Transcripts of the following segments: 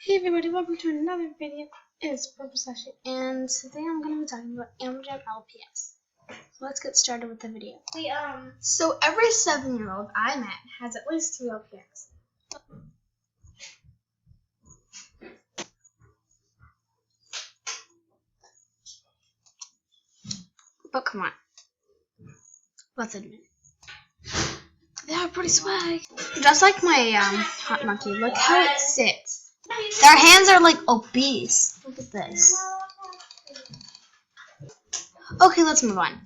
Hey everybody, welcome to another video. It's Purple Session, and today I'm going to be talking about Jam LPS. So let's get started with the video. So every 7-year-old I met has at least 3 LPS. But come on, let's admit it. They are pretty swag. Just like my hot monkey, look how it sits. Their hands are like obese. Look at this. Okay, let's move on.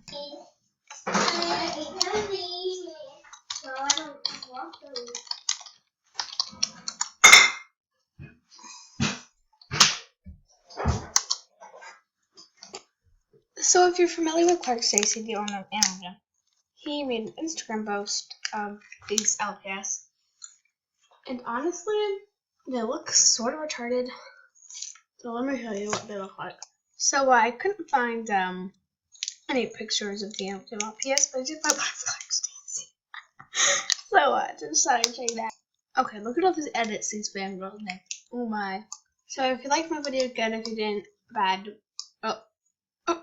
So if you're familiar with Clark Stacy, the owner of Amazon, he made an Instagram post of these LPS. And honestly, they look sort of retarded. So let me show you what they look like. So I couldn't find any pictures of the LPS, but I did find one of Clark Stacy. So I just decided to check that. Okay, look at all these edits these fangirls make. Oh my. So if you liked my video, good. If you didn't, bad. Oh. Look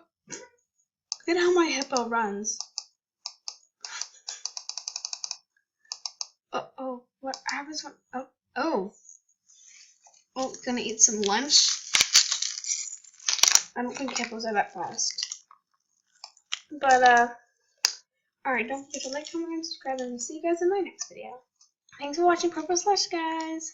at how my hippo runs. Oh, what happens when, oh, gonna eat some lunch? I don't think hippos are that fast. But, alright, don't forget to like, comment, and subscribe, and see you guys in my next video. Thanks for watching Purple Slush, guys!